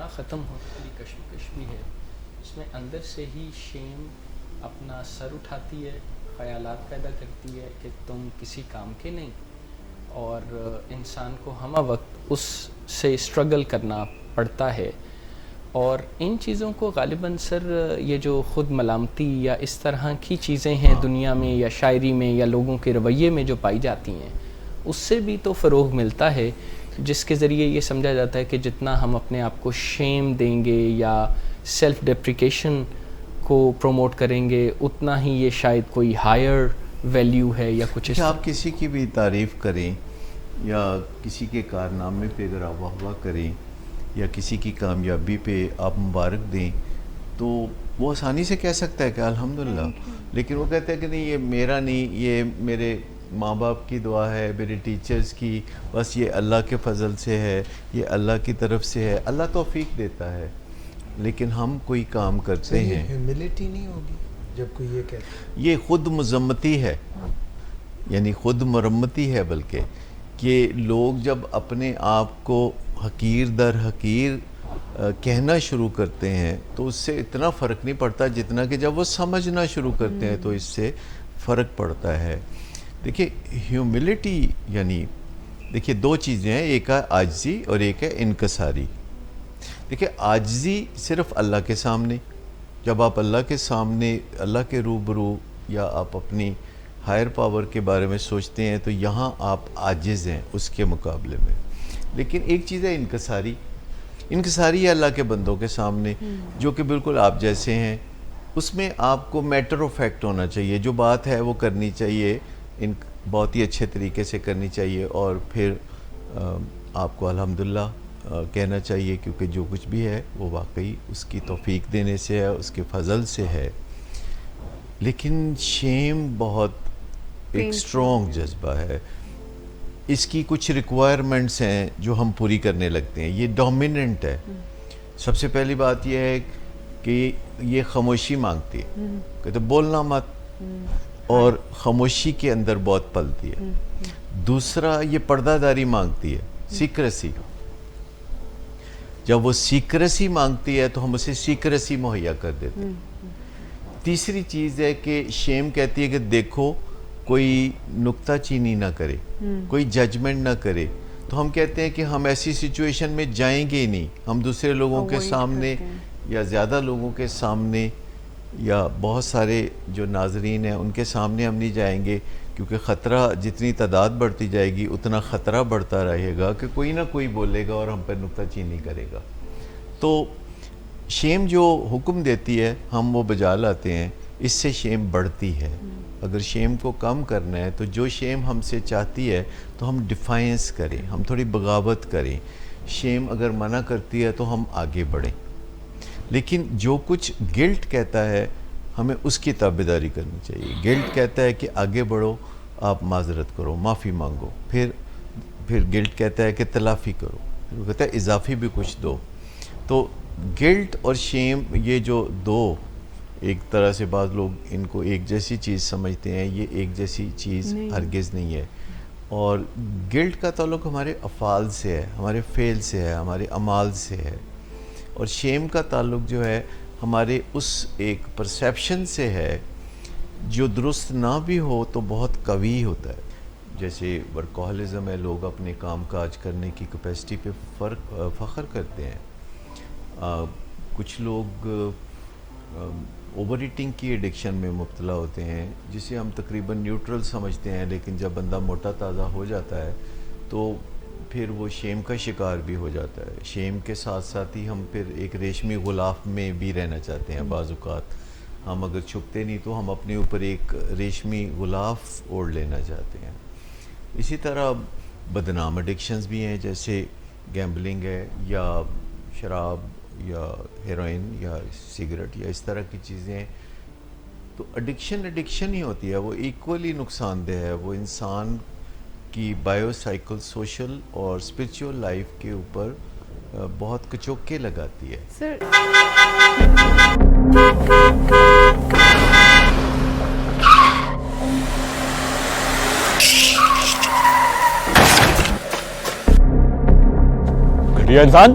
نہ ختم ہونے والی کشمکش بھی ہے. اس میں اندر سے ہی شیم اپنا سر اٹھاتی ہے, خیالات پیدا کرتی ہے کہ تم کسی کام کے نہیں, اور انسان کو ہمہ وقت اس سے اسٹرگل کرنا پڑتا ہے. اور ان چیزوں کو غالباً سر یہ جو خود ملامتی یا اس طرح کی چیزیں ہیں دنیا میں یا شاعری میں یا لوگوں کے رویے میں جو پائی جاتی ہیں, اس سے بھی تو فروغ ملتا ہے, جس کے ذریعے یہ سمجھا جاتا ہے کہ جتنا ہم اپنے آپ کو شیم دیں گے یا سیلف ڈیپریکیشن کو پروموٹ کریں گے, اتنا ہی یہ شاید کوئی ہائر ویلیو ہے یا کچھ. کہ آپ کسی کی بھی تعریف کریں یا کسی کے کارنامے پہ اگر آپ واہ واہ کریں یا کسی کی کامیابی پہ آپ مبارک دیں تو وہ آسانی سے کہہ سکتا ہے کہ الحمدللہ, لیکن وہ کہتا ہے کہ نہیں یہ میرا نہیں, یہ میرے ماں باپ کی دعا ہے, میرے ٹیچرز کی, بس یہ اللہ کے فضل سے ہے, یہ اللہ کی طرف سے ہے, اللہ توفیق دیتا ہے. لیکن ہم کوئی کام کرتے ہیں, ہیوملٹی نہیں ہوگی جب کوئی یہ کہتا ہے, یہ خود مذمتی ہے, یعنی خود مرمتی ہے, بلکہ کہ لوگ جب اپنے آپ کو حقیر در حقیر کہنا شروع کرتے ہیں تو اس سے اتنا فرق نہیں پڑتا جتنا کہ جب وہ سمجھنا شروع کرتے ہیں تو اس سے فرق پڑتا ہے. دیکھیے ہیوملٹی یعنی دیکھیے دو چیزیں ہیں, ایک ہے عاجزی اور ایک ہے انکساری. دیکھیے عاجزی صرف اللہ کے سامنے, جب آپ اللہ کے سامنے اللہ کے روبرو یا آپ اپنی ہائر پاور کے بارے میں سوچتے ہیں تو یہاں آپ عاجز ہیں اس کے مقابلے میں. لیکن ایک چیز ہے انکساری, انکساری ہے اللہ کے بندوں کے سامنے جو کہ بالکل آپ جیسے ہیں. اس میں آپ کو میٹر آف فیکٹ ہونا چاہیے, جو بات ہے وہ کرنی چاہیے, بہت ہی اچھے طریقے سے کرنی چاہیے, اور پھر آپ کو الحمدللہ کہنا چاہیے, کیونکہ جو کچھ بھی ہے وہ واقعی اس کی توفیق دینے سے ہے, اس کے فضل سے ہے. لیکن شیم بہت ایک اسٹرانگ جذبہ ہے, اس کی کچھ ریکوائرمنٹس ہیں جو ہم پوری کرنے لگتے ہیں, یہ ڈومیننٹ ہے. سب سے پہلی بات یہ ہے کہ یہ خاموشی مانگتی ہے, کہ تو بولنا مت, اور خاموشی کے اندر بہت پلتی ہے. دوسرا یہ پردہ داری مانگتی ہے, سیکریسی. جب وہ سیکریسی مانگتی ہے تو ہم اسے سیکریسی مہیا کر دیتے ہیں. تیسری چیز ہے کہ شیم کہتی ہے کہ دیکھو کوئی نکتہ چینی نہ کرے, کوئی ججمنٹ نہ کرے, تو ہم کہتے ہیں کہ ہم ایسی سچویشن میں جائیں گے ہی نہیں, ہم دوسرے لوگوں کے سامنے یا زیادہ لوگوں کے سامنے یا بہت سارے جو ناظرین ہیں ان کے سامنے ہم نہیں جائیں گے, کیونکہ خطرہ جتنی تعداد بڑھتی جائے گی اتنا خطرہ بڑھتا رہے گا کہ کوئی نہ کوئی بولے گا اور ہم پر نکتہ چینی کرے گا. تو شیم جو حکم دیتی ہے ہم وہ بجا لاتے ہیں, اس سے شیم بڑھتی ہے. اگر شیم کو کم کرنا ہے تو جو شیم ہم سے چاہتی ہے تو ہم ڈیفائنس کریں, ہم تھوڑی بغاوت کریں. شیم اگر منع کرتی ہے تو ہم آگے بڑھیں. لیکن جو کچھ گلٹ کہتا ہے ہمیں اس کی تابعداری کرنی چاہیے. گلٹ کہتا ہے کہ آگے بڑھو, آپ معذرت کرو, معافی مانگو. پھر گلٹ کہتا ہے کہ تلافی کرو, وہ کہتا ہے اضافی بھی کچھ دو. تو گلٹ اور شیم یہ جو دو, ایک طرح سے بعض لوگ ان کو ایک جیسی چیز سمجھتے ہیں, یہ ایک جیسی چیز ہرگز نہیں ہے. اور گلٹ کا تعلق ہمارے افعال سے ہے, ہمارے فعل سے ہے, ہمارے اعمال سے ہے. اور شیم کا تعلق جو ہے ہمارے اس ایک پرسیپشن سے ہے جو درست نہ بھی ہو تو بہت قوی ہوتا ہے. جیسے ورکوہلزم ہے, لوگ اپنے کام کاج کرنے کی کیپیسٹی پہ فخر کرتے ہیں. کچھ لوگ اوور ایٹنگ کی ایڈکشن میں مبتلا ہوتے ہیں جسے ہم تقریباً نیوٹرل سمجھتے ہیں, لیکن جب بندہ موٹا تازہ ہو جاتا ہے تو پھر وہ شیم کا شکار بھی ہو جاتا ہے. شیم کے ساتھ ساتھ ہی ہم پھر ایک ریشمی غلاف میں بھی رہنا چاہتے ہیں. بعض اوقات ہم اگر چھپتے نہیں تو ہم اپنے اوپر ایک ریشمی غلاف اوڑھ لینا چاہتے ہیں. اسی طرح بدنام ایڈکشنز بھی ہیں, جیسے گیمبلنگ ہے یا شراب یا ہیروئن یا سگریٹ یا اس طرح کی چیزیں. تو ایڈکشن ہی ہوتی ہے, وہ ایکولی نقصان دہ ہے. وہ انسان کی بائیو سائیکل, سوشل اور اسپرچول لائف کے اوپر بہت کچوکے لگاتی ہے. سر گھٹیا انسان,